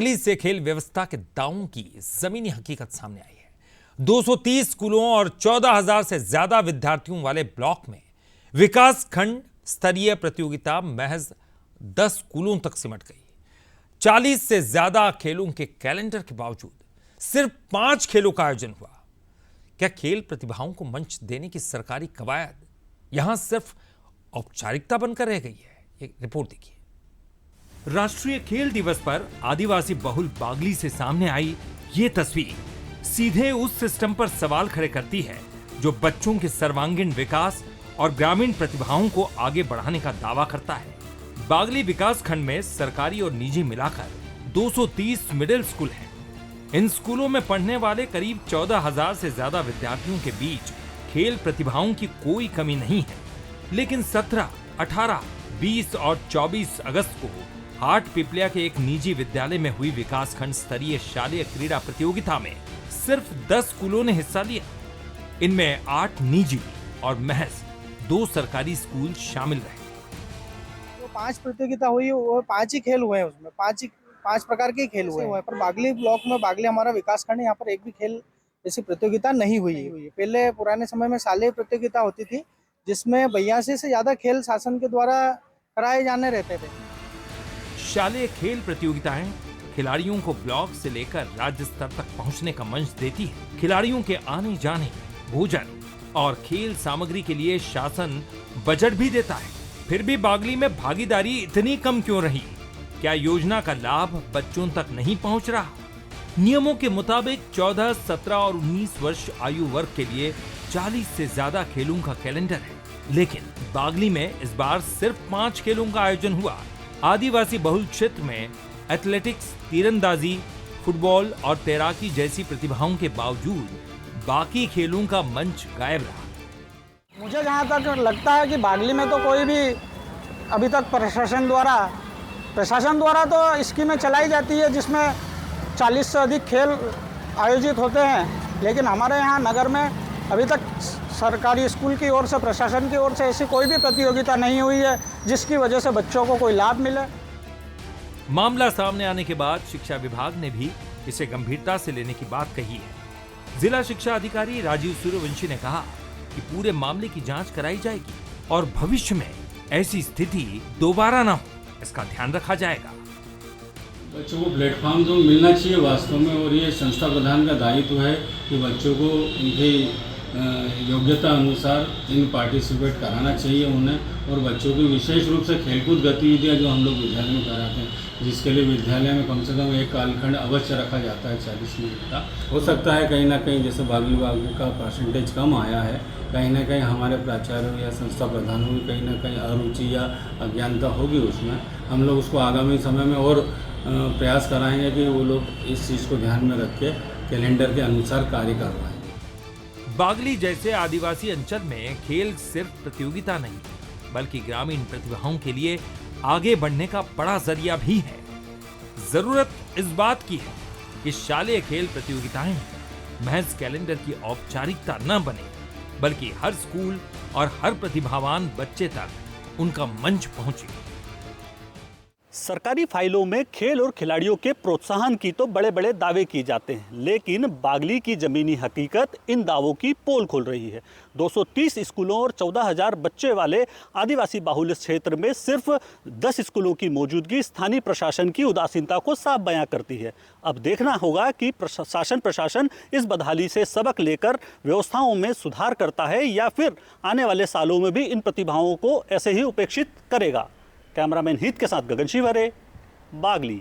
बागली से खेल व्यवस्था के दावों की जमीनी हकीकत सामने आई है। 230 स्कूलों और 14,000 से ज्यादा विद्यार्थियों वाले ब्लॉक में विकास खंड स्तरीय प्रतियोगिता महज 10 स्कूलों तक सिमट गई। 40 से ज्यादा खेलों के कैलेंडर के बावजूद सिर्फ 5 खेलों का आयोजन हुआ। क्या खेल प्रतिभाओं को मंच देने की सरकारी कवायद यहां सिर्फ औपचारिकता बनकर रह गई है? एक रिपोर्ट देखिए। राष्ट्रीय खेल दिवस पर आदिवासी बहुल बागली से सामने आई ये तस्वीर सीधे उस सिस्टम पर सवाल खड़े करती है जो बच्चों के सर्वांगीण विकास और ग्रामीण प्रतिभाओं को आगे बढ़ाने का दावा करता है। बागली विकास खंड में सरकारी और निजी मिलाकर 230 मिडिल स्कूल हैं। इन स्कूलों में पढ़ने वाले करीब 14,000 से ज्यादा विद्यार्थियों के बीच खेल प्रतिभाओं की कोई कमी नहीं है। लेकिन 17, 18, 20 और 24 अगस्त को हाट पिपलिया के एक निजी विद्यालय में हुई विकासखंड स्तरीय शालेय क्रीड़ा प्रतियोगिता में सिर्फ 10 स्कूलों ने हिस्सा लिया। इनमें 8 निजी और महज 2 सरकारी स्कूल शामिल रहे। तो 5 प्रतियोगिता हुई, वो 5 ही खेल हुए हैं। उसमें 5 प्रकार के खेल हुए हैं। पर बागली ब्लॉक में, बागली हमारा विकासखंड है, यहाँ पर एक भी खेल ऐसी प्रतियोगिता नहीं हुई है। पहले पुराने समय में शालेय प्रतियोगिता होती थी जिसमें 82 से ज्यादा खेल शासन के द्वारा कराए जाने रहते थे। शालेय खेल प्रतियोगिताएं खिलाड़ियों को ब्लॉक से लेकर राज्य स्तर तक पहुंचने का मंच देती है। खिलाड़ियों के आने जाने, भोजन और खेल सामग्री के लिए शासन बजट भी देता है। फिर भी बागली में भागीदारी इतनी कम क्यों रही? क्या योजना का लाभ बच्चों तक नहीं पहुंच रहा? नियमों के मुताबिक 14, 17 और 19 वर्ष आयु वर्ग के लिए 40 से ज्यादा खेलों का कैलेंडर है, लेकिन बागली में इस बार सिर्फ 5 खेलों का आयोजन हुआ। आदिवासी बहुल क्षेत्र में एथलेटिक्स, तीरंदाजी, फुटबॉल और तैराकी जैसी प्रतिभाओं के बावजूद बाकी खेलों का मंच गायब रहा। मुझे जहाँ तक लगता है कि बागली में तो कोई भी अभी तक प्रशासन द्वारा तो स्कीमें चलाई जाती है जिसमें 40 से अधिक खेल आयोजित होते हैं, लेकिन हमारे यहाँ नगर में अभी तक सरकारी स्कूल की ओर से, प्रशासन की ओर से ऐसी कोई भी प्रतियोगिता नहीं हुई है जिसकी वजह से बच्चों को कोई लाभ मिले। मामला सामने आने के बाद शिक्षा विभाग ने भी इसे गंभीरता से लेने की बात कही है। जिला शिक्षा अधिकारी राजीव सूर्यवंशी ने कहा कि पूरे मामले की जांच कराई जाएगी और भविष्य में ऐसी स्थिति दोबारा न हो, इसका ध्यान रखा जाएगा। बच्चों को प्लेटफॉर्म तो मिलना चाहिए वास्तव में, और ये संस्था प्रधान का दायित्व है कि बच्चों को उनकी योग्यता अनुसार इन पार्टिसिपेट कराना चाहिए उन्हें। और बच्चों की विशेष रूप से खेलकूद गतिविधियां जो हम लोग विद्यालय में कराते हैं, जिसके लिए विद्यालय में कम से कम एक कालखंड अवश्य रखा जाता है 40 मिनट का। हो सकता है कहीं ना कहीं जैसे बागली का परसेंटेज कम आया है, कहीं ना कहीं हमारे प्राचार्यों या संस्था प्रधानों की कहीं ना कहीं अरुचि या अज्ञानता होगी उसमें। हम लोग उसको आगामी समय में और प्रयास कराएंगे कि वो लोग इस चीज़ को ध्यान में रख के कैलेंडर के अनुसार कार्य करवाएं। बागली जैसे आदिवासी अंचल में खेल सिर्फ प्रतियोगिता नहीं, बल्कि ग्रामीण प्रतिभाओं के लिए आगे बढ़ने का बड़ा जरिया भी है। जरूरत इस बात की है कि शालेय खेल प्रतियोगिताएं महज कैलेंडर की औपचारिकता न बने, बल्कि हर स्कूल और हर प्रतिभावान बच्चे तक उनका मंच पहुंचे। सरकारी फाइलों में खेल और खिलाड़ियों के प्रोत्साहन की तो बड़े बड़े दावे किए जाते हैं, लेकिन बागली की जमीनी हकीकत इन दावों की पोल खोल रही है। 230 स्कूलों और 14,000 बच्चे वाले आदिवासी बाहुल्य क्षेत्र में सिर्फ 10 स्कूलों की मौजूदगी स्थानीय प्रशासन की उदासीनता को साफ बयां करती है। अब देखना होगा कि प्रशासन इस बदहाली से सबक लेकर व्यवस्थाओं में सुधार करता है या फिर आने वाले सालों में भी इन प्रतिभाओं को ऐसे ही उपेक्षित करेगा। कैमरामैन हित के साथ गगन शिवरे, बागली।